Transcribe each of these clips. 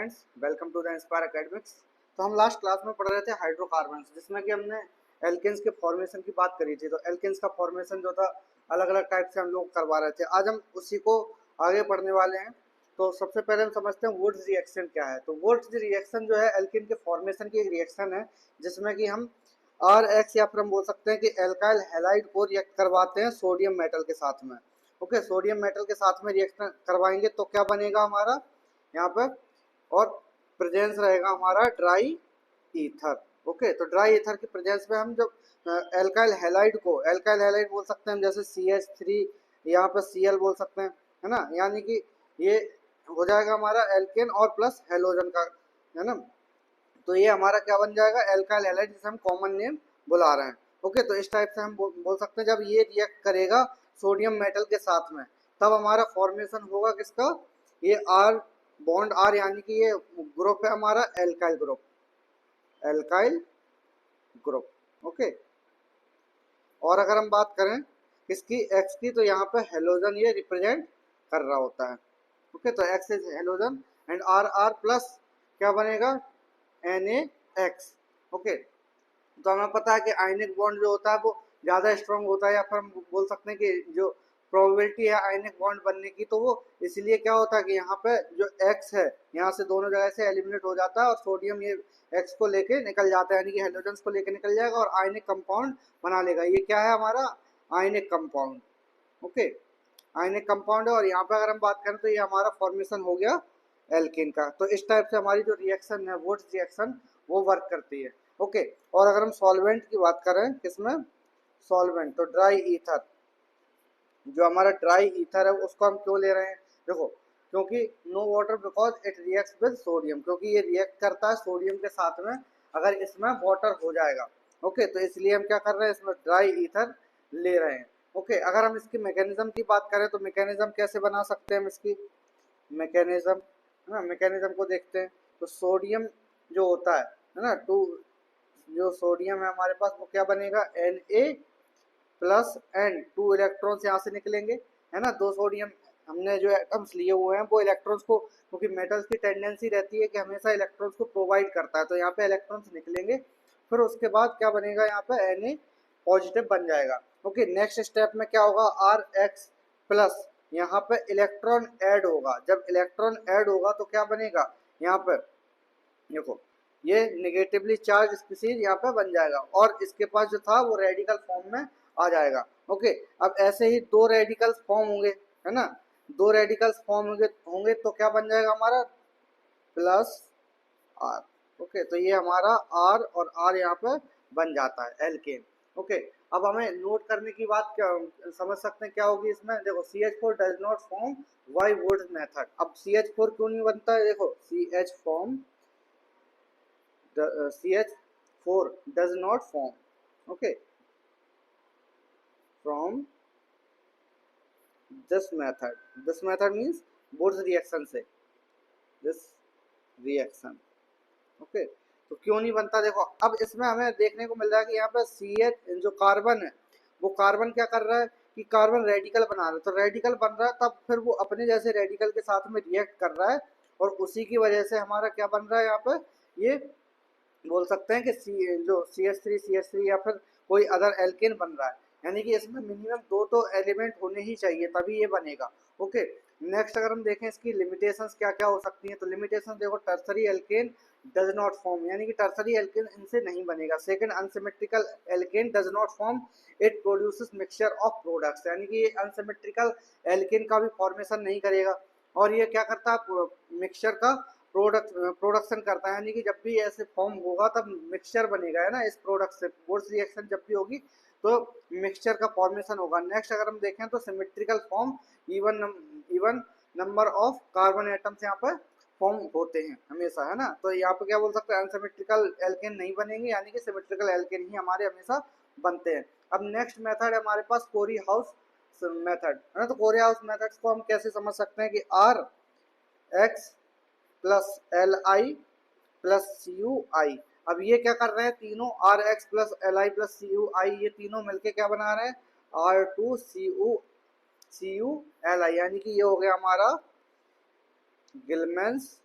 Students, welcome to the inspire academics. तो हम last class में पढ़ रहे थे हाइड्रोकार्बन्स, जिसमें कि हमने एल्केन्स के फॉर्मेशन की बात करी थी। तो एल्केन्स का फॉर्मेशन जो था अलग अलग टाइप से हम लोग करवा रहे थे। आज हम उसी को आगे पढ़ने वाले हैं। तो सबसे पहले हम समझते हैं वुड्स रिएक्शन क्या है। तो वुड्स रिएक्शन जो है एल्केन के फॉर्मेशन की एक रिएक्शन है, जिसमें कि हम आर एक्स या फिर हम बोल सकते हैं कि एल्काइल हैलाइड को रिएक्ट करवाते हैं सोडियम मेटल के साथ में। ओके, सोडियम मेटल के साथ में रिएक्शन करवाएंगे तो क्या बनेगा हमारा यहाँ पर, और प्रेजेंस रहेगा हमारा ड्राई ईथर। ओके, तो ड्राई ईथर की प्रेजेंस में हम जब एल्काइल हैलाइड बोल सकते हैं हम, जैसे CH3, यहाँ पर Cl बोल सकते हैं, है ना। यानी कि ये हो जाएगा हमारा एल्केन और प्लस हेलोजन का, है ना। तो ये हमारा क्या बन जाएगा, एल्काइल हैलाइड, जिसे हम कॉमन नेम बुला रहे हैं। ओके, तो इस टाइप से हम बोल सकते हैं जब ये रिएक्ट करेगा सोडियम मेटल के साथ में, तब हमारा फॉर्मेशन होगा किसका, ये आर बॉन्ड आर, यानी कि ये ग्रुप है हमारा एल्काइल ग्रुप। ओके, और अगर हम बात करें इसकी एक्स की, तो यहाँ पे हेलोजन ये रिप्रेजेंट कर रहा होता है। ओके, तो X is halogen and R R plus क्या बनेगा, NaX। ओके, तो हमें पता है कि आयनिक बॉन्ड जो होता है वो ज़्यादा स्ट्रांग होता है, या फिर हम बोल सकते हैं कि जो प्रोबेबिलिटी है आयनिक बॉन्ड बनने की, तो वो इसलिए क्या होता है कि यहाँ पे जो X है यहाँ से दोनों जगह से एलिमिनेट हो जाता है और सोडियम ये X को लेके निकल जाता है, यानी कि हेलोजन्स को लेके निकल जाएगा और आयनिक कंपाउंड बना लेगा। ये क्या है हमारा ionic compound. Okay, ionic compound है, और यहाँ पे अगर हम बात करें तो ये हमारा फॉर्मेशन हो गया एल्केन का। तो इस टाइप से हमारी जो रिएक्शन है वुड्स रिएक्शन वो वर्क करती है। ओके, और अगर हम सॉल्वेंट की बात करें, किसमें, सॉल्वेंट, तो ड्राई ईथर, जो हमारा ड्राई ईथर है उसको हम क्यों ले रहे हैं, देखो, क्योंकि no water because it reacts with sodium, क्योंकि ये रिएक्ट करता है सोडियम के साथ में, अगर इसमें वाटर हो जाएगा। ओके, तो इसलिए हम क्या कर रहे हैं, इसमें ड्राई ईथर ले रहे हैं। ओके, अगर हम इसकी मैकेनिज्म की बात करें तो मैकेनिज्म कैसे बना सकते हैं हम इसकी मैकेनिज्म, है ना। मैकेनिज्म को देखते हैं, तो सोडियम जो होता है ना, टू, जो सोडियम है हमारे पास वो क्या बनेगा, Na plus N, two electrons यहाँ से निकलेंगे, है ना। दो सोडियम हमने जो एटम्स लिए हुए हैं वो इलेक्ट्रॉन्स को, क्योंकि मेटल्स की टेंडेंसी रहती है कि हमेशा इलेक्ट्रॉन्स को प्रोवाइड करता है, तो यहाँ पे इलेक्ट्रॉन्स निकलेंगे। फिर उसके बाद क्या बनेगा, यहाँ पे Na पॉजिटिव बन जाएगा। ओके, नेक्स्ट स्टेप में क्या होगा, Rx प्लस, यहाँ पे इलेक्ट्रॉन ऐड होगा। जब इलेक्ट्रॉन ऐड होगा तो क्या बनेगा, यहाँ पे देखो, ये नेगेटिवली चार्ज स्पीशीज यहाँ पे बन जाएगा, और इसके पास जो था वो रेडिकल फॉर्म में आ जाएगा। ओके, अब ऐसे ही दो रेडिकल्स फॉर्म होंगे, है ना। दो रेडिकल्स फॉर्म होंगे तो क्या बन जाएगा हमारा, प्लस आर। ओके, तो ये हमारा आर और आर यहाँ पे बन जाता है एल्केन। ओके, अब हमें नोट करने की बात क्या समझ सकते हैं क्या होगी इसमें, देखो CH4 does not form why Wurtz method. अब CH4 क्यों नहीं बनता है, देखो CH4 does not form, okay, from this method. This method means Wurtz reaction से, this reaction, okay। तो क्यों नहीं बनता, देखो अब इसमें हमें देखने को मिल रहा है कि यहाँ पर CH जो कार्बन है वो कार्बन क्या कर रहा है कि कार्बन रेडिकल बना रहा है, तो रेडिकल बन रहा है तब फिर वो अपने जैसे रेडिकल के साथ में रिएक्ट कर रहा है, और उसी की वजह से हमारा क्या बन रहा है यहाँ पर, ये बोल सकते हैं कि जो CH3 या फिर कोई अदर एल्केन बन रहा है, यानी कि इसमें मिनिमम दो तो एलिमेंट होने ही चाहिए तभी ये बनेगा। ओके, नेक्स्ट अगर हम देखें इसकी लिमिटेशंस क्या क्या हो सकती हैं, तो लिमिटेशन देखो, tertiary alkane does not form, यानी कि टर्सरी एल्केन इनसे नहीं बनेगा। Second, unsymmetrical alkane does not form, it produces mixture of products, यानी कि ये अनसिमेट्रिकल एल्केन का भी फॉर्मेशन नहीं करेगा, और ये क्या करता है, मिक्सचर का प्रोडक्शन करता है, यानी कि जब भी ऐसे फॉर्म होगा तब मिक्सचर बनेगा, है ना। इस प्रोडक्ट से फोर्स रिएक्शन जब भी होगी तो मिक्सचर का फॉर्मेशन होगा। नेक्स्ट अगर हम देखें तो symmetrical form, even number of carbon atoms यहाँ पर फॉर्म होते हैं हमेशा, है ना। तो यहाँ पे क्या बोल सकते हैं, अनसिमेट्रिकल एल्केन नहीं बनेंगे, यानी कि सिमेट्रिकल एल्केन ही हमारे हमेशा बनते हैं। अब नेक्स्ट मेथड है हमारे पास कोरी हाउस मेथड, है ना। तो कोरी हाउस मेथड को हम कैसे समझ सकते हैं कि Rx plus Li plus CuI। अब ये क्या कर रहे हैं, तीनों Rx plus Li plus CuI ये तीनों मिलके क्या बना रहे हैं, R2Culi, यानी कि ये हो गया हमारा गिलमेंस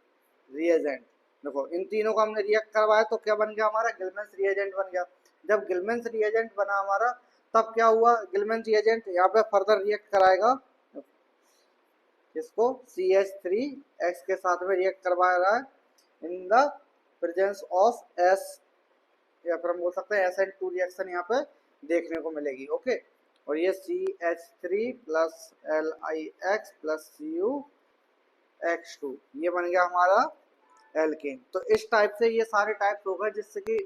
रिएजेंट। देखो इन तीनों को हमने रिएक्ट करवाया तो क्या बन गया हमारा, गिलमेंस रिएजेंट बन गया। जब गिलमेंस रिएजेंट बना हमारा तब क्या हुआ, गिलमेंस रिएजेंट यहाँ पे फर्दर रिएक्ट कराएगा इसको CH3X के साथ में रिएक्ट करवा रहा है in the presence of S, या फिर हम बोल सकते हैं SN2 रिएक्शन यहाँ पे देखने को मिलेगी। ओके, और ये CH3 plus LiX plus CuX2 ये बन गया हमारा एल्केन। तो इस टाइप से ये सारे टाइप्स हो गए जिससे कि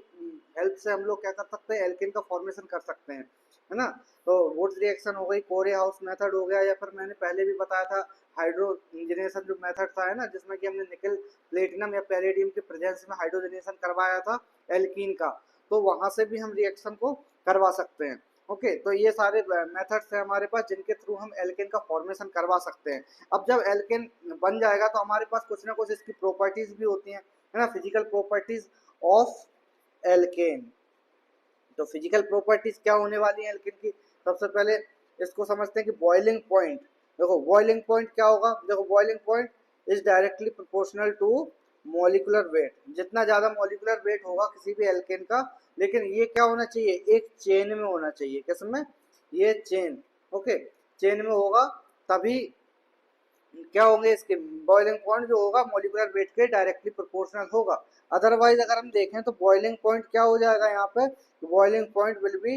हेल्प से हम लोग क्या कर सकते हैं, एल्केन का फॉर्मेशन कर सकते हैं, है ना। तो वुड्स रिएक्शन हो गई, कोरे हाउस मेथड हो गया, या फिर मैंने पहले भी बताया था हाइड्रोजनेशन जो मेथड था, है ना, जिसमें कि हमने निकल प्लेटिनम या पैलेडियम के प्रेजेंस में हाइड्रोजनेशन करवाया था एल्कीन का, तो वहां से भी हम रिएक्शन को करवा सकते हैं। ओके, तो ये सारे मेथड्स है हमारे पास जिनके थ्रू हम एल्केन का फॉर्मेशन करवा सकते हैं। अब जब एल्केन बन जाएगा तो हमारे पास कुछ ना कुछ इसकी प्रॉपर्टीज भी होती हैं, है ना, फिजिकल प्रॉपर्टीज ऑफ एल्केन। तो फिजिकल प्रॉपर्टीज क्या होने वाली है एल्केन की, सबसे पहले इसको समझते हैं कि बॉइलिंग पॉइंट। देखो बॉइलिंग पॉइंट क्या होगा, देखो boiling point is directly proportional to molecular weight. जितना ज्यादा मॉलिक्यूलर वेट होगा किसी भी एल्केन का, लेकिन ये क्या होना चाहिए, एक चेन में होना चाहिए। किसमें, ये चेन। ओके, चेन में होगा तभी क्या होंगे इसके बॉइलिंग पॉइंट जो होगा मॉलिक्यूलर वेट के डायरेक्टली प्रोपोर्शनल होगा। अदरवाइज अगर हम देखें तो बॉइलिंग पॉइंट क्या हो जाएगा यहाँ पे, boiling point will be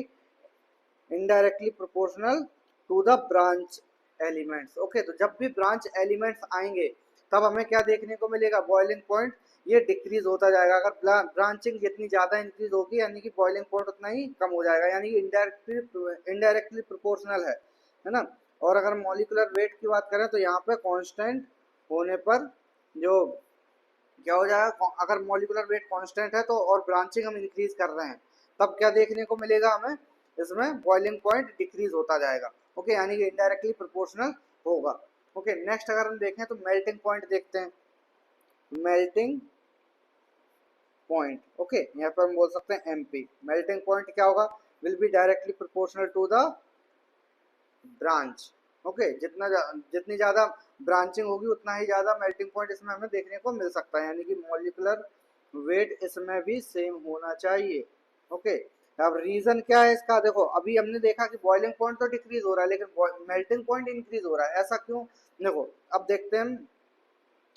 indirectly proportional to the branch elements. Okay, तो जब भी ब्रांच एलिमेंट्स आएंगे तब हमें क्या देखने को मिलेगा, बॉइलिंग पॉइंट ये डिक्रीज होता जाएगा। अगर ब्रांचिंग जितनी ज्यादा इंक्रीज होगी यानी कि बॉइलिंग पॉइंट उतना ही कम हो जाएगा, यानी कि इनडायरेक्टली प्रोपोर्शनल है ना। और अगर मॉलिक्यूलर वेट की बात करें तो यहाँ पे कांस्टेंट होने पर जो क्या हो जाएगा, अगर मॉलिक्यूलर वेट कांस्टेंट है तो और ब्रांचिंग हम इंक्रीज कर रहे हैं तब क्या देखने को मिलेगा हमें, इसमें बॉइलिंग पॉइंट डिक्रीज होता जाएगा। ओके, यानी कि इनडायरेक्टली प्रोपोर्शनल होगा। ओके, नेक्स्ट अगर हम देखें तो मेल्टिंग पॉइंट देखते हैं। मेल्टिंग पॉइंट, ओके, यहाँ पर हम बोल सकते हैं MP। मेल्टिंग पॉइंट क्या होगा, will be directly proportional to the branch. Okay, जितनी ज्यादा ब्रांचिंग होगी उतना ही ज्यादा मेल्टिंग पॉइंट इसमें हमें देखने को मिल सकता है, यानी कि मॉलिक्यूलर वेट इसमें भी सेम होना चाहिए। ओके, अब रीजन क्या है इसका, देखो अभी हमने देखा कि बॉइलिंग पॉइंट तो डिक्रीज हो रहा है लेकिन मेल्टिंग पॉइंट इंक्रीज हो रहा है, ऐसा क्यों। देखो अब देखते हैं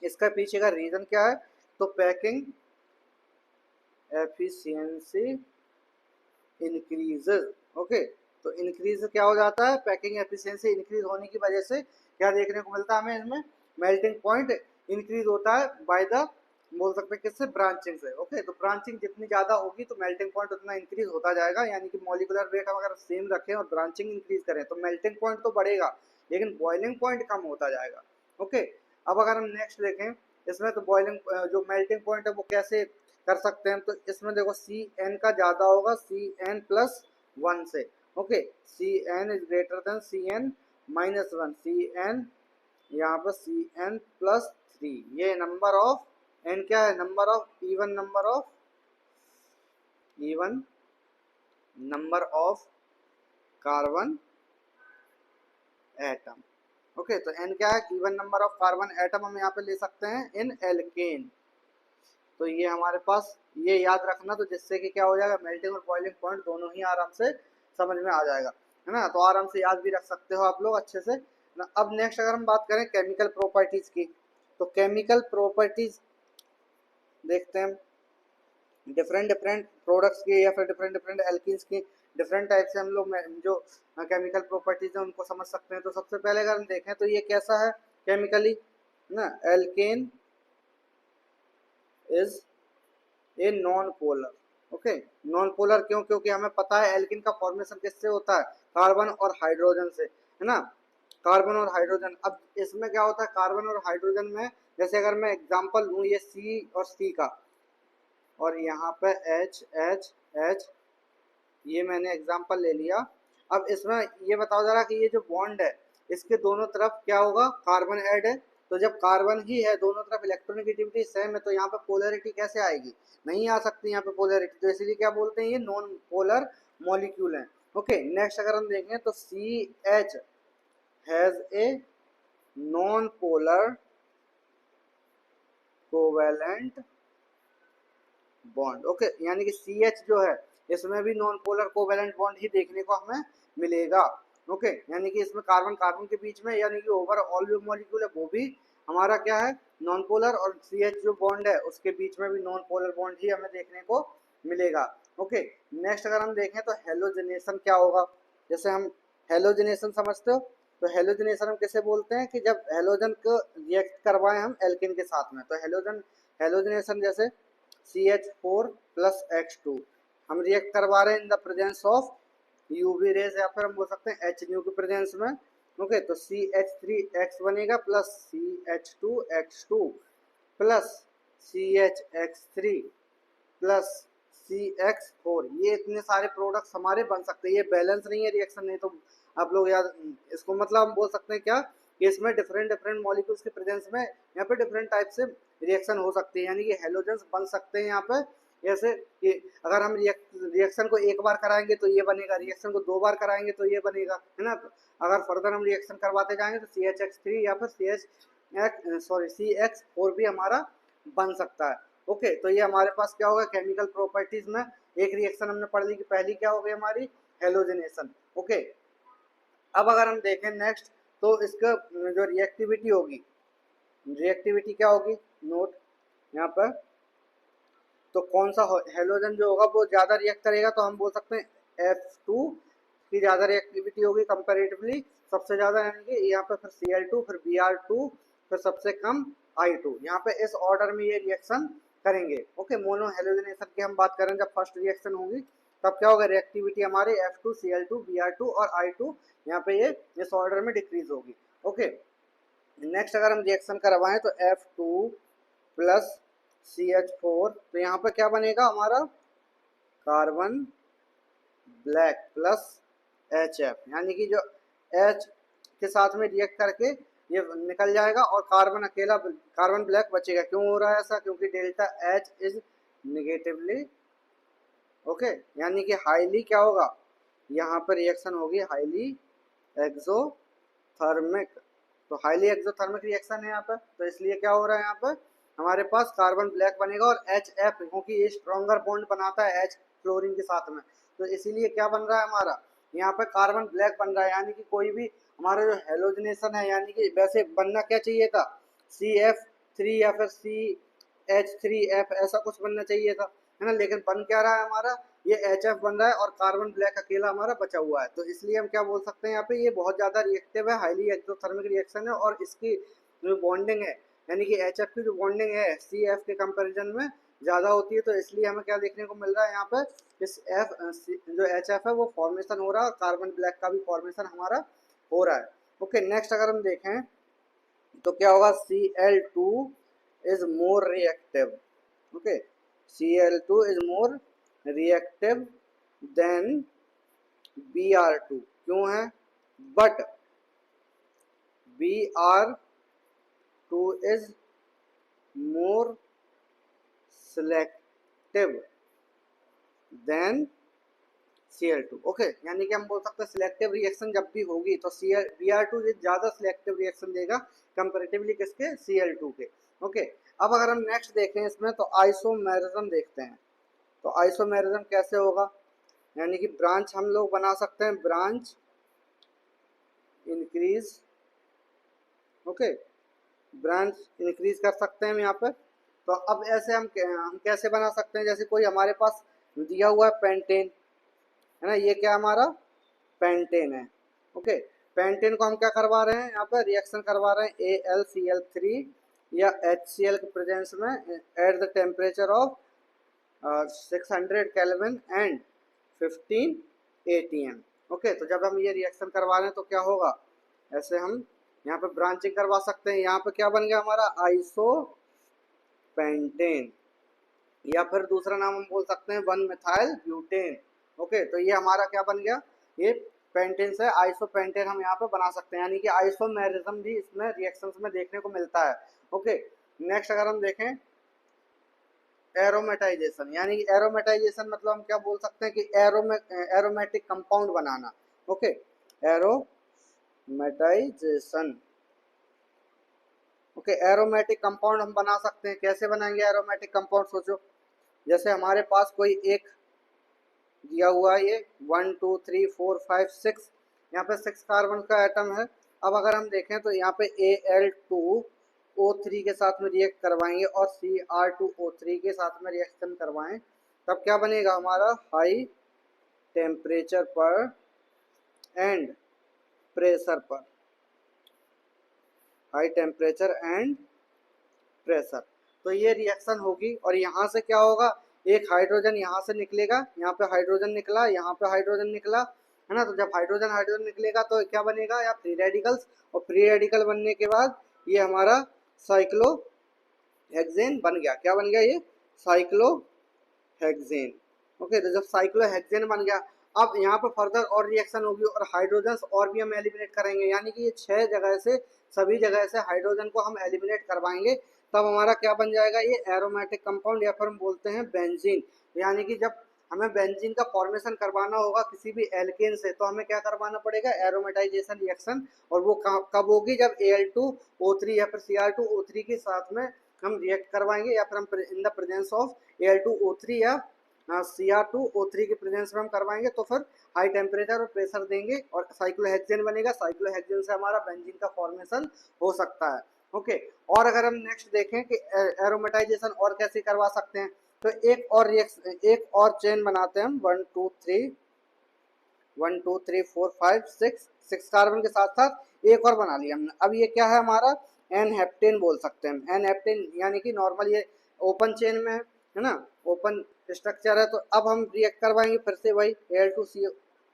इसका पीछे का रीजन क्या है। तो पैकिंग एफिशिएंसी इंक्रीजेज। ओके, तो इंक्रीज क्या हो जाता है, पैकिंग एफिशिएंसी इंक्रीज होने की वजह से क्या देखने को मिलता है हमें, इसमें मेल्टिंग पॉइंट इंक्रीज होता है बाय द, बोल सकते हैं किससे, ब्रांचिंग से। ओके, तो ब्रांचिंग जितनी ज्यादा होगी तो मेल्टिंग पॉइंट उतना इंक्रीज होता जाएगा, यानी कि मॉलिक्यूलर वेट हम अगर सेम रखें और ब्रांचिंग इंक्रीज करें तो मेल्टिंग पॉइंट तो बढ़ेगा लेकिन बॉइलिंग पॉइंट कम होता जाएगा। ओके, अब अगर हम नेक्स्ट देखें इसमें तो बॉइलिंग जो मेल्टिंग पॉइंट है वो कैसे कर सकते हैं, तो इसमें देखो CN का ज्यादा होगा CN+1 से। Okay, CN is greater than CN-1, CN यहाँ पर CN+3, ये नंबर ऑफ N क्या है, number of even number of carbon atom. Okay, तो N क्या है, even number of carbon atom हम यहाँ पे ले सकते हैं इन एल्केन। तो ये हमारे पास ये याद रखना, तो जिससे कि क्या हो जाएगा, मेल्टिंग और बॉइलिंग पॉइंट दोनों ही आराम से समझ में आ जाएगा, है ना। तो आराम से याद भी रख सकते हो आप लोग अच्छे से ना। अब नेक्स्ट अगर हम बात करें केमिकल प्रॉपर्टीज की, तो केमिकल प्रॉपर्टीज देखते हैं डिफरेंट डिफरेंट प्रोडक्ट्स की या फिर डिफरेंट डिफरेंट एल्कीन्स की डिफरेंट टाइप से हम लोग जो केमिकल प्रॉपर्टीज हैं उनको समझ सकते हैं। तो सबसे पहले अगर हम देखें तो ये कैसा है केमिकली ना, alkane is a non polar. Okay, non polar क्यों, क्योंकि हमें पता है एल्किन का फॉर्मेशन किससे होता है, कार्बन और हाइड्रोजन से, है ना, कार्बन और हाइड्रोजन। अब इसमें क्या होता है कार्बन और हाइड्रोजन में, जैसे अगर मैं एग्जांपल लूँ ये C और C का, और यहाँ पे H H H, ये मैंने एग्जांपल ले लिया। अब इसमें ये बताओ जरा कि ये जो बॉन्ड है इसके दोनों तरफ क्या होगा, कार्बन ऐड है, तो जब कार्बन ही है दोनों तरफ इलेक्ट्रोनेगेटिविटी सेम है तो यहाँ पे पोलरिटी कैसे आएगी, नहीं आ सकती यहाँ पे पोलरिटी, तो इसीलिए क्या बोलते हैं ये नॉन पोलर मॉलिक्यूल है। ओके, नेक्स्ट अगर हम देखें तो CH has a non polar covalent bond. Okay, यानी कि CH जो है इसमें भी नॉन पोलर कोवेलेंट बॉन्ड ही देखने को हमें मिलेगा। ओके, यानी कि इसमें कार्बन कार्बन के बीच में यानी कि ओवरऑल जो मॉलिक्यूल है वो भी हमारा क्या है नॉन पोलर, और CH जो बॉन्ड है उसके बीच में भी नॉन पोलर बॉन्ड ही हमें देखने को मिलेगा। ओके, नेक्स्ट अगर हम देखें तो हेलोजनेशन क्या होगा। जैसे हम हेलोजनेशन समझते हो, तो हेलोजनेशन हम कैसे बोलते हैं कि जब हेलोजन को रिएक्ट करवाएं हम एल्किन के साथ में, तो हेलोजनेशन जैसे CH4 प्लस X2 हम रिएक्ट करवा रहे हैं in the presence of UV rays, या फिर हम बोल सकते हैं एच न्यू के प्रेजेंस में। ओके, तो CH3X बनेगा plus CH2X2 plus CHX3 plus CX4, ये इतने सारे प्रोडक्ट्स हमारे बन सकते हैं। ये बैलेंस नहीं है रिएक्शन, नहीं तो आप लोग याद इसको मतलब हम बोल सकते हैं क्या कि इसमें डिफरेंट डिफरेंट मॉलिक्यूल्स के प्रेजेंस में यहाँ पे डिफरेंट टाइप से रिएक्शन हो सकती है, यानी कि हेलोजेंस बन सकते हैं यहाँ पे। जैसे कि अगर हम रिएक्शन को एक बार कराएंगे तो ये बनेगा, रिएक्शन को 2 बार कराएंगे तो ये बनेगा, है ना। तो अगर फर्दर हम रिएक्शन करवाते जाएंगे तो CHX3 या फिर CX4 भी हमारा बन सकता है। ओके, तो ये हमारे पास क्या होगा केमिकल प्रॉपर्टीज में एक रिएक्शन हमने पढ़ ली कि पहली क्या हो गई हमारी हेलोजनेशन। ओके, अब अगर हम देखें नेक्स्ट, तो इसका जो रिएक्टिविटी होगी, रिएक्टिविटी क्या होगी नोट यहाँ पर, तो कौन सा हेलोजन जो होगा वो ज्यादा रिएक्ट करेगा, तो हम बोल सकते हैं F2 की ज्यादा रिएक्टिविटी होगी कंपैरेटिवली सबसे ज्यादा, यानी कि यहाँ पे फिर Cl2 फिर Br2 फिर सबसे कम I2, यहाँ पे इस ऑर्डर में ये रिएक्शन करेंगे। ओके, मोनो हेलोजनेशन की हम बात करें जब फर्स्ट रिएक्शन होगी तब क्या होगा रिएक्टिविटी हमारे F2 Cl2 Br2 और I2 यहाँ पे ये इस ऑर्डर में डिक्रीज होगी। ओके, नेक्स्ट अगर हम रिएक्शन करवाएं तो F2 प्लस CH4, तो यहाँ पे क्या बनेगा हमारा कार्बन ब्लैक प्लस HF, यानी कि जो H के साथ में रिएक्ट करके ये निकल जाएगा और कार्बन अकेला कार्बन ब्लैक बचेगा। क्यों हो रहा है ऐसा, क्योंकि delta H is negatively. Okay, यानी कि हाईली क्या होगा यहाँ पर रिएक्शन होगी हाईली एक्सोथर्मिक, तो हाईली एक्सोथर्मिक रिएक्शन है यहाँ पर, तो इसलिए क्या हो रहा है यहाँ पर हमारे पास कार्बन ब्लैक बनेगा और HF क्योंकि ये स्ट्रॉन्गर बॉन्ड बनाता है H क्लोरीन के साथ में, तो इसीलिए क्या बन रहा है हमारा यहाँ पर कार्बन ब्लैक बन रहा है। यानी कि कोई भी हमारा जो हेलोजनेशन है, यानी कि वैसे बनना क्या चाहिए था CF3 या फिर CH3F ऐसा कुछ बनना चाहिए था, है ना, लेकिन बन क्या रहा है हमारा ये HF बन रहा है और कार्बन ब्लैक अकेला हमारा बचा हुआ है। तो इसलिए हम क्या बोल सकते हैं यहाँ पे ये बहुत ज्यादा रिएक्टिव है, हाईली एक्सोथर्मिक रिएक्शन है, और इसकी जो बॉन्डिंग है यानी कि HF की जो बॉन्डिंग है CF के कंपैरिजन में ज्यादा होती है। तो इसलिए हमें क्या देखने को मिल रहा है यहाँ पे इस जो HF है वो फॉर्मेशन हो रहा है और कार्बन ब्लैक का भी फॉर्मेशन हमारा हो रहा है। ओके, नेक्स्ट अगर हम देखें तो क्या होगा Cl2 is more reactive. Okay, Cl2 is more reactive than Br2, क्यों है, but Br2 is more selective than Cl2। Okay, यानी कि हम बोल सकते हैं सिलेक्टिव रिएक्शन जब भी होगी तो Br2 ज्यादा सिलेक्टिव रिएक्शन देगा कंपैरेटिवली किसके Cl2 के। ओके, अब अगर हम नेक्स्ट देखें इसमें तो आइसोमेरिज्म देखते हैं, तो आइसोमेरिज्म कैसे होगा, यानी कि ब्रांच हम लोग बना सकते हैं branch increase. Okay, branch increase कर सकते हैं हम यहाँ पे। तो अब ऐसे हम कैसे बना सकते हैं, जैसे कोई हमारे पास दिया हुआ है पेंटेन, है ना, ये क्या हमारा पेंटेन है। ओके, पेंटेन को हम क्या करवा रहे हैं यहाँ पे रिएक्शन करवा रहे हैं AlCl3 या HCl के प्रेजेंस में at the temperature of 600 kelvin and 15 atm। Okay, तो जब हम ये रिएक्शन करवा रहे हैं तो क्या होगा, ऐसे हम यहाँ पे ब्रांचिंग करवा सकते हैं। यहाँ पे क्या बन गया हमारा आइसो पेंटेन, या फिर दूसरा नाम हम बोल सकते हैं 1 मिथाइल ब्यूटेन। ओके, तो ये हमारा क्या बन गया, ये पेंटेन से आइसोपेंटेन हम यहाँ पे बना सकते हैं, यानी कि आइसोमेरिज्म भी इसमें रिएक्शंस में देखने को मिलता है। ओके, नेक्स्ट अगर हम देखें एरोमेटाइजेशन, यानी कि एरोमेटाइजेशन मतलब हम क्या बोल सकते हैं कि एरोमेटिक कंपाउंड बनाना। Okay, aromatization. Okay, aromatic compound हम बना सकते हैं। कैसे बनाएंगे एरोमेटिक कंपाउंड, सोचो। जैसे हमारे पास कोई एक दिया हुआ है, ये 1 2 3 4 5 6, यहाँ पे 6 कार्बन का एटम है। अब अगर हम देखें तो यहाँ पे Al2O3 के साथ में रिएक्ट करवाएंगे और Cr2O3 के साथ में रिएक्शन करवाएं, तब क्या बनेगा हमारा, हाई टेम्परेचर पर एंड प्रेशर पर, हाई टेम्परेचर एंड प्रेशर। तो ये रिएक्शन होगी और यहाँ से क्या होगा, एक हाइड्रोजन यहाँ से निकलेगा, यहाँ पे हाइड्रोजन निकला, यहाँ पे हाइड्रोजन निकला, है ना। तो जब हाइड्रोजन हाइड्रोजन निकलेगा तो क्या बनेगा, या फ्री रेडिकल्स, और फ्री रेडिकल बनने के बाद ये हमारा साइक्लोहेक्सेन बन गया। क्या बन गया, ये साइक्लोहेक्सेन। ओके, तो जब साइक्लोहेक्सेन बन गया, अब यहाँ पर फर्दर और रिएक्शन होगी और हाइड्रोजन और भी हम एलिमिनेट करेंगे, यानी कि ये 6 जगह से, सभी जगह से हाइड्रोजन को हम एलिमिनेट करवाएंगे, तब हमारा क्या बन जाएगा, ये एरोमेटिक कंपाउंड, या फिर हम बोलते हैं बेंजीन। यानी कि जब हमें बेंजीन का फॉर्मेशन करवाना होगा किसी भी एल्केन से, तो हमें क्या करवाना पड़ेगा, एरोमेटाइजेशन रिएक्शन। और वो कब होगी, जब Al2O3 या फिर Cr2O3 के साथ में हम रिएक्ट करवाएंगे, या फिर हम in the presence of Al2O3 या Cr2O3 के प्रेजेंस में हम करवाएंगे, तो फिर हाई टेम्परेचर और प्रेशर देंगे और साइक्लोहेक्सेन बनेगा। साइक्लोहेक्सेन से हमारा बेंजीन का फॉर्मेशन हो सकता है। ओके, और अगर हम नेक्स्ट देखें कि एरोमेटाइजेशन और कैसे करवा सकते हैं, तो एक और चेन बनाते हैं हम, 1 2 3 4 5 6 कार्बन के साथ साथ एक और बना लिया हमने। अब ये क्या है हमारा, एन हेप्टेन बोल सकते हैं। एन हेप्टेन यानी कि नॉर्मल ये ओपन चेन में है ना, ओपन स्ट्रक्चर है। तो अब हम रिएक्ट करवाएंगे फिर से वही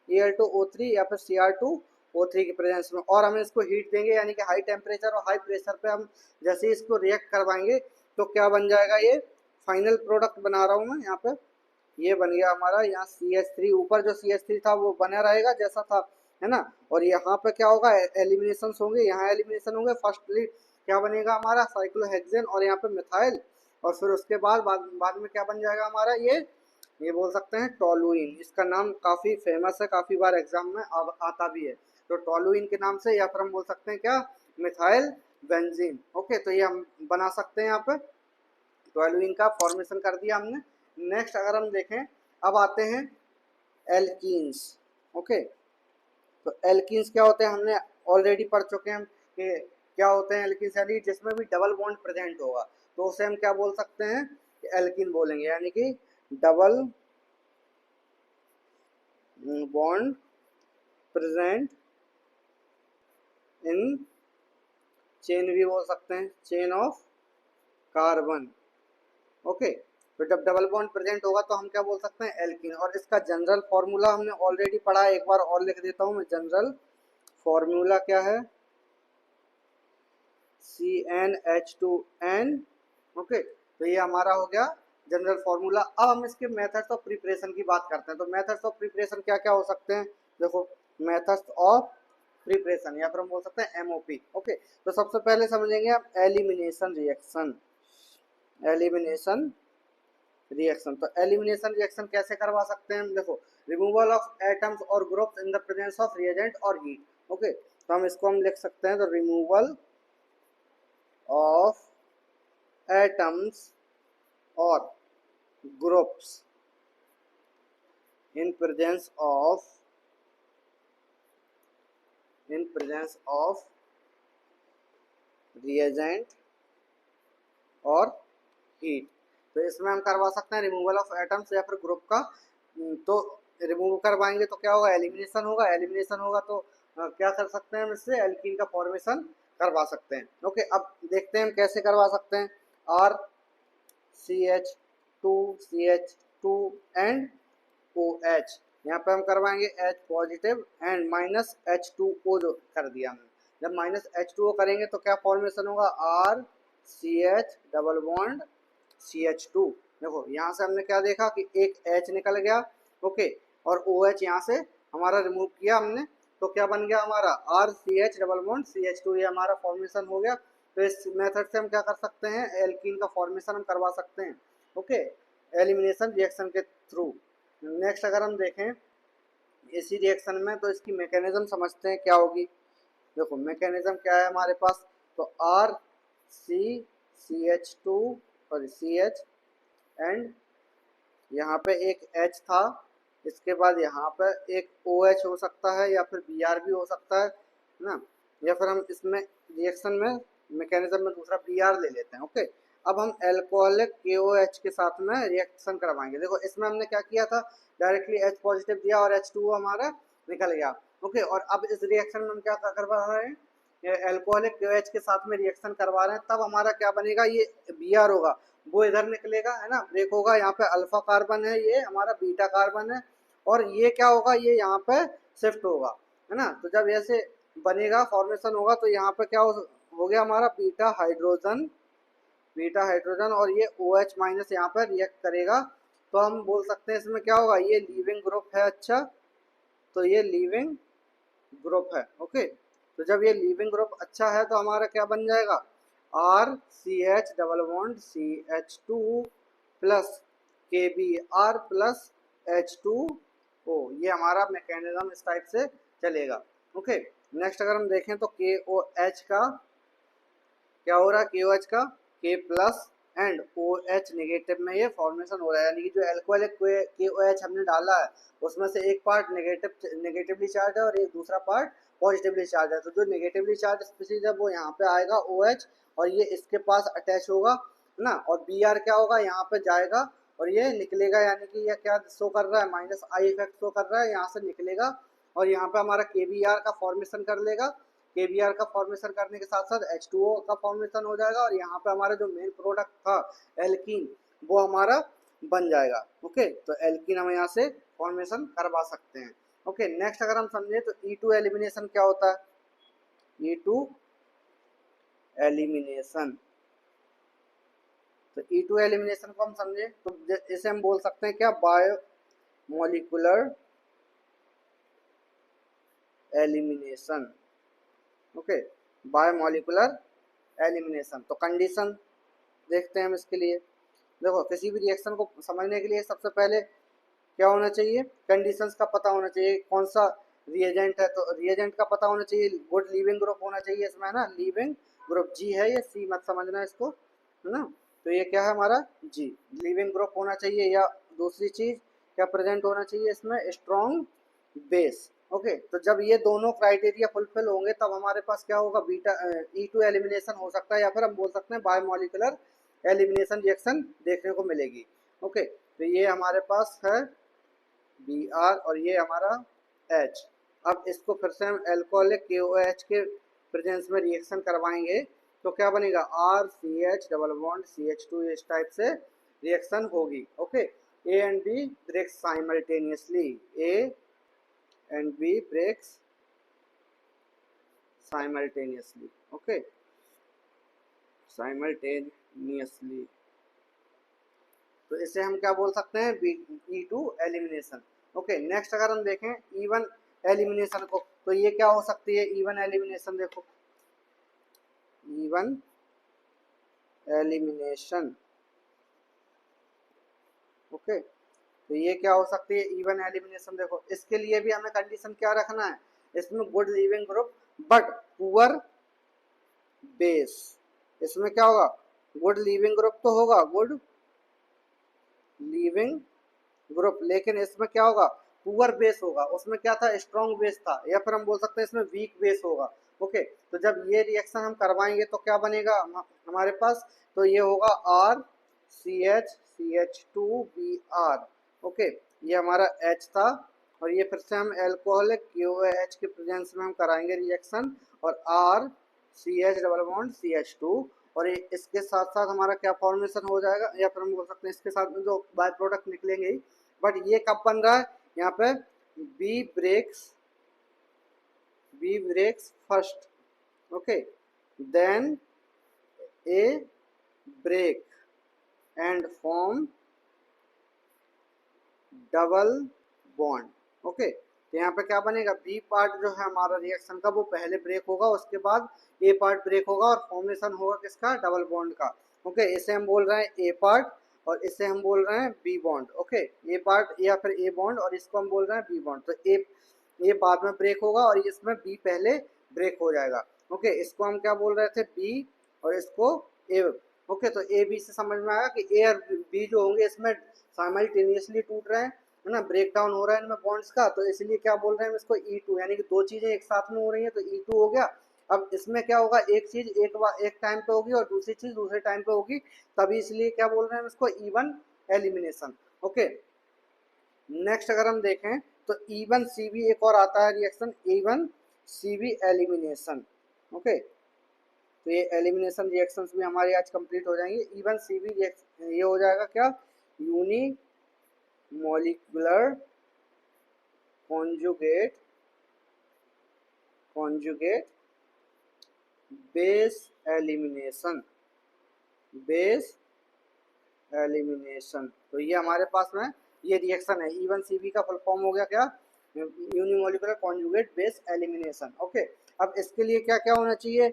Al2O3 या फिर Cr2O3 के प्रेजेंस में, और हम इसको हीट देंगे, यानी कि हाई टेम्परेचर और हाई प्रेशर पे हम जैसे ही इसको रिएक्ट करवाएंगे तो क्या बन जाएगा, ये फाइनल प्रोडक्ट बना रहा हूँ मैं यहाँ पे, ये बन गया हमारा, यहाँ CH3, ऊपर जो CH3 था वो बना रहेगा जैसा था, है ना। और यहाँ पे क्या होगा, एलिमिनेशन होंगे, यहाँ एलिमिनेशन होंगे। फर्स्टली क्या बनेगा हमारा, साइक्लोहेक्सेन, और यहाँ पे मिथाइल, और फिर उसके बाद में क्या बन जाएगा हमारा, ये बोल सकते हैं टोलुइन। इसका नाम काफ़ी फेमस है, काफ़ी बार एग्जाम में अब आता भी है। तो टोलुइन के नाम से, या फिर हम बोल सकते हैं क्या, मिथाइल बेंजीन। ओके, तो ये हम बना सकते हैं यहाँ पे, टोलुइन का फॉर्मेशन कर दिया हमने। नेक्स्ट अगर हम देखें, अब आते हैं एल्कीन्स। ओके, तो एल्कीन्स क्या होते हैं, हमने ऑलरेडी पढ़ चुके हैं कि क्या होते हैं एल्कीन्स, यानी जिसमें भी डबल बॉन्ड प्रेजेंट होगा तो उसे हम क्या बोल सकते हैं, एल्कीन बोलेंगे। यानी कि double bond present in chain भी बोल सकते हैं, चेन ऑफ कार्बन। ओके, तो जब डबल बॉन्ड प्रेजेंट होगा तो हम क्या बोल सकते हैं, एल्कीन। और इसका जनरल फॉर्मूला हमने ऑलरेडी पढ़ा है, एक बार और लिख देता हूँ मैं। जनरल फॉर्मूला क्या है, CnH2n। ओके, तो ये हमारा हो गया जनरल फॉर्मूला। अब हम इसके मेथड्स ऑफ प्रिपरेशन की बात करते हैं। तो मेथड्स ऑफ प्रिपरेशन क्या क्या हो सकते हैं, देखो, मेथड्स ऑफ प्रिपरेशन, या फिर हम बोल सकते हैं MOP। ओके, तो सबसे पहले समझेंगे हम एलिमिनेशन रिएक्शन। एलिमिनेशन रिएक्शन, तो एलिमिनेशन रिएक्शन कैसे करवा सकते हैं हम, देखो, रिमूवल ऑफ एटम्स और groups in the presence of reagent और हीट। ओके, तो हम इसको हम लिख सकते हैं, तो रिमूवल ऑफ एटम्स और groups in presence of reagent और हीट। तो इसमें हम करवा सकते हैं रिमूवल ऑफ एटम्स या फिर ग्रुप का। तो रिमूव करवाएंगे तो क्या होगा, एलिमिनेशन होगा। एलिमिनेशन होगा तो क्या कर सकते हैं हम, इससे एल्कीन का फॉर्मेशन करवा सकते हैं। ओके, अब देखते हैं हम कैसे करवा सकते हैं। CH2 एंड OH, यहाँ पे हम करवाएंगे H positive and minus H2O जो कर दिया हमने। जब माइनस H2O करेंगे तो क्या फॉर्मेशन होगा, RCH डबल बॉन्ड CH2। देखो, यहाँ से हमने क्या देखा कि एक H निकल गया, ओके, और OH यहाँ से हमारा रिमूव किया हमने, तो क्या बन गया हमारा, RCH डबल बॉन्ड CH2। ये हमारा फॉर्मेशन हो गया। तो इस मेथड से हम क्या कर सकते हैं, एल्कीन का फॉर्मेशन हम करवा सकते हैं, ओके, एलिमिनेशन रिएक्शन के थ्रू। नेक्स्ट अगर हम देखें इसी रिएक्शन में, तो इसकी मैकेनिज्म समझते हैं क्या होगी। देखो, मैकेनिज्म क्या है हमारे पास, तो CH2 सॉरी CH एंड यहाँ पे एक H था, इसके बाद यहाँ पे एक OH हो सकता है या फिर Br भी हो सकता है ना, या फिर हम इसमें रिएक्शन में मैकेनिज्म में दूसरा Br ले लेते हैं। ओके, अब हम एल्कोहलिक KOH के साथ में रिएक्शन करवाएंगे। देखो इसमें हमने क्या किया था, डायरेक्टली H पॉजिटिव दिया और H2O हमारा निकल गया। ओके, और अब इस रिएक्शन में हम क्या करवा रहे हैं, एल्कोहलिक KOH के साथ में रिएक्शन करवा रहे हैं, तब हमारा क्या बनेगा, ये Br होगा, वो इधर निकलेगा है ना, ब्रेक होगा, यहाँ पे अल्फा कार्बन है, ये हमारा बीटा कार्बन है, और ये क्या होगा, ये यहाँ पे शिफ्ट होगा है ना। तो जब ऐसे बनेगा, फॉर्मेशन होगा, तो यहाँ पे क्या हो गया हमारा बीटा हाइड्रोजन और ये OH माइनस यहाँ पर रिएक्ट करेगा। तो हम बोल सकते हैं इसमें क्या होगा, ये लीविंग ग्रुप है। अच्छा, तो ये लीविंग ग्रुप है। ओके, तो जब ये लीविंग ग्रुप अच्छा है तो हमारा क्या बन जाएगा, RCH double bond CH2 plus KBr plus H2O, ये हमारा मैकेनिज्म इस टाइप से चलेगा। ओके, नेक्स्ट अगर हम देखें तो KOH का क्या हो रहा है, KOH का K plus and OH negative में ये फॉर्मेशन हो रहा है, यानी कि जो एल्कोहलिक KOH हमने डाला है उसमें से एक पार्ट नेगेटिवली चार्ज है और एक दूसरा पार्ट पॉजिटिवली चार्ज है। तो जो नेगेटिवली चार्ज स्पीशीज है वो यहाँ पे आएगा OH, और ये इसके पास अटैच होगा ना, और Br क्या होगा, यहाँ पे जाएगा और ये निकलेगा, यानी कि ये क्या शो कर रहा है, माइनस आई इफेक्ट शो कर रहा है, यहाँ से निकलेगा और यहाँ पे हमारा KBr का फॉर्मेशन कर लेगा। KBr का फॉर्मेशन करने के साथ साथ H2O का फॉर्मेशन हो जाएगा, और यहाँ पे हमारा जो मेन प्रोडक्ट था एल्कीन, वो हमारा बन जाएगा। ओके, तो एल्कीन हम यहाँ से फॉर्मेशन करवा सकते हैं। ओके, नेक्स्ट अगर हम समझे तो E2 एलिमिनेशन क्या होता है, E2 एलिमिनेशन, तो E2 एलिमिनेशन को हम समझे तो इसे हम बोल सकते हैं क्या, biomolecular elimination. Okay, biomolecular elimination. तो कंडीशन देखते हैं हम इसके लिए। देखो किसी भी रिएक्शन को समझने के लिए सबसे पहले क्या होना चाहिए, कंडीशंस का पता होना चाहिए, कौन सा रिएजेंट है, तो रिएजेंट का पता होना चाहिए, गुड लीविंग ग्रुप होना चाहिए इसमें है ना, लीविंग ग्रुप G है, ये C मत समझना इसको है ना। तो ये क्या है हमारा G, लीविंग ग्रुप होना चाहिए, या दूसरी चीज क्या प्रेजेंट होना चाहिए इसमें, स्ट्रॉन्ग बेस। ओके, तो जब ये दोनों क्राइटेरिया फुलफिल होंगे तब हमारे पास क्या होगा, बीटा E2 एलिमिनेशन हो सकता है, या फिर हम बोल सकते हैं बायोमोलिकुलर एलिमिनेशन रिएक्शन देखने को मिलेगी। ओके, तो ये हमारे पास है Br और ये हमारा H। अब इसको फिर से हम एल्कोहलिक KOH के प्रेजेंस में रिएक्शन करवाएंगे तो क्या बनेगा, RCH डबल बॉन्ड CH2, इस टाइप से रिएक्शन होगी। Okay, A and B breaks simultaneously, A and B breaks simultaneously। okay, simultaneously, तो इसे हम क्या बोल सकते हैं, E2 एलिमिनेशन। ओके, नेक्स्ट अगर हम देखें E1 एलिमिनेशन को, तो ये क्या हो सकती है E1 एलिमिनेशन, देखो E1 एलिमिनेशन। ओके, तो ये क्या हो सकती है E1 एलिमिनेशन। देखो इसके लिए भी हमें कंडीशन क्या रखना है, इसमें good leaving group but poor base. इसमें क्या होगा, गुड लीविंग ग्रुप तो होगा, गुड लीविंग ग्रुप, लेकिन इसमें क्या होगा, पुअर बेस होगा। उसमें क्या था, स्ट्रॉन्ग बेस था, या फिर हम बोल सकते हैं इसमें वीक बेस होगा। ओके, तो जब ये रिएक्शन हम करवाएंगे तो क्या बनेगा हमारे पास, तो ये होगा RCH CH2Br। ओके, ये हमारा H था, और ये फिर से हम एल्कोहलिक KOH के प्रेजेंस में हम कराएंगे रिएक्शन, और RCH डबल बॉन्ड CH2, और इसके साथ साथ हमारा क्या फॉर्मेशन हो जाएगा, या फिर हम बोल सकते हैं इसके साथ में जो बाय प्रोडक्ट निकलेंगे ही, बट ये कब बन रहा है, यहाँ पे B breaks first, okay, then A break and form double bond. Okay, तो यहाँ पे क्या बनेगा, बी पार्ट जो है हमारा रिएक्शन का वो पहले ब्रेक होगा, उसके बाद ए पार्ट ब्रेक होगा और फॉर्मेशन होगा किसका, डबल बॉन्ड का। ओके, इसे हम बोल रहे हैं ए पार्ट और इसे हम बोल रहे हैं बी बॉन्ड। ओके, ए पार्ट या फिर ए बॉन्ड और इसको हम बोल रहे हैं बी बॉन्ड। तो ए बाद में ब्रेक होगा और इसमें बी पहले ब्रेक हो जाएगा। ओके, इसको हम क्या बोल रहे थे, बी और इसको ए। ओके, तो ए बी से समझ में आया कि ए और बी जो होंगे इसमें साइमल्टेनियसली टूट रहे हैं, है ना, ब्रेक डाउन हो रहा है इनमें बॉन्ड्स का, तो इसलिए क्या बोल रहे हैं इसको E2, यानी कि दो चीजें एक साथ में हो रही हैं तो E2 हो गया। अब इसमें क्या होगा, एक चीज एक टाइम पे होगी और दूसरी चीज दूसरे टाइम पे होगी, तभी इसलिए क्या बोल रहे हैं इसको E1 एलिमिनेशन। ओके, नेक्स्ट अगर हम देखें तो E1 CV एक और आता है reaction, E1 CV elimination. Okay, तो ये एलिमिनेशन रिएक्शंस भी हमारे आज कंप्लीट हो जाएंगे। E1 CV रिएक्शन ये हो जाएगा क्या, uni molecular conjugate conjugate base elimination, base elimination. तो ये हमारे पास में ये रिएक्शन है, E1 CV का फुल फॉर्म हो गया क्या, unimolecular conjugate base elimination. Okay, अब इसके लिए क्या क्या होना चाहिए,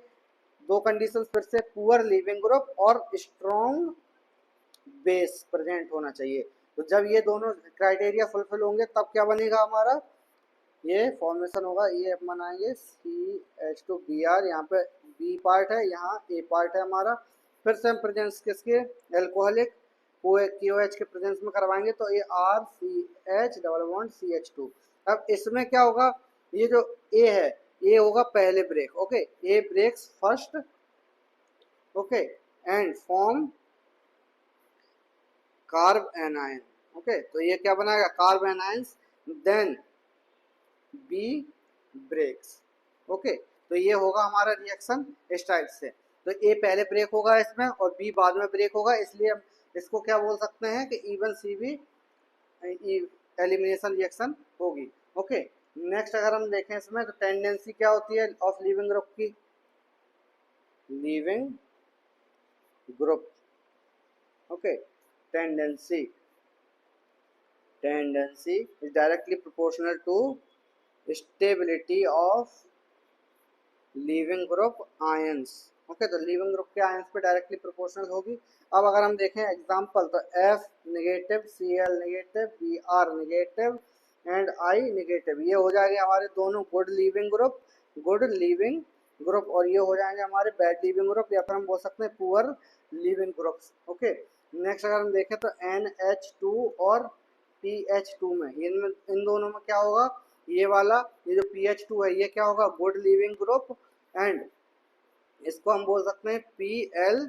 दो कंडीशंस फिर से, पुअर लीविंग ग्रुप और स्ट्रॉन्ग बेस प्रेजेंट होना चाहिए। तो जब ये दोनों क्राइटेरिया फुलफिल होंगे तब क्या बनेगा हमारा, ये फॉर्मेशन होगा, ये अपन बनाएंगे CH2Br, यहाँ पे बी पार्ट है, यहाँ ए पार्ट है हमारा। फिर से हम प्रेजेंस किसके, एल्कोहलिक KOH के प्रेजेंस में करवाएंगे, तो ये RCH डबल बॉन्ड CH2। अब इसमें क्या होगा, ये जो ए है ये होगा पहले ब्रेक। ओके, ए breaks first, okay, and form carbanion. Okay, तो ये क्या बनाएगा, carbanions, then B breaks. Okay, तो ये होगा हमारा रिएक्शन इस टाइप से। तो ए पहले ब्रेक होगा इसमें और बी बाद में ब्रेक होगा, इसलिए हम इसको क्या बोल सकते हैं कि E1 CV एलिमिनेशन रिएक्शन होगी। ओके, नेक्स्ट अगर हम देखें इसमें तो टेंडेंसी क्या होती है ऑफ लीविंग ग्रुप की, leaving group. Okay, tendency is directly proportional to stability of leaving group ions. Okay, तो लीविंग ग्रुप के आयंस पे डायरेक्टली प्रोपोर्शनल होगी। अब अगर हम देखें एग्जांपल, तो F negative, Cl negative, Br negative and I negative, ये हो जाएंगे हमारे दोनों गुड लीविंग ग्रुप और ये हो जाएंगे हमारे बैड लीविंग ग्रुप, या फिर हम बोल सकते हैं poor leaving groups. Okay, next अगर हम देखें तो NH2 और PH2 में, इन दोनों में क्या होगा, ये वाला ये जो PH2 है ये क्या होगा, गुड लीविंग ग्रुप, एंड इसको हम बोल सकते हैं PL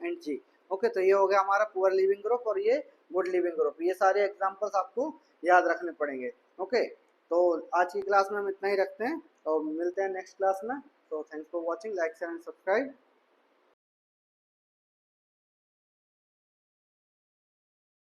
एंड G। ओके, तो ये हो गया हमारा पुअर लीविंग ग्रुप और ये गुड लीविंग ग्रुप। ये सारे एग्जांपल्स आपको याद रखने पड़ेंगे। ओके, तो आज की क्लास में हम इतना ही रखते हैं, तो मिलते हैं नेक्स्ट क्लास में। तो thanks for watching, like share and subscribe.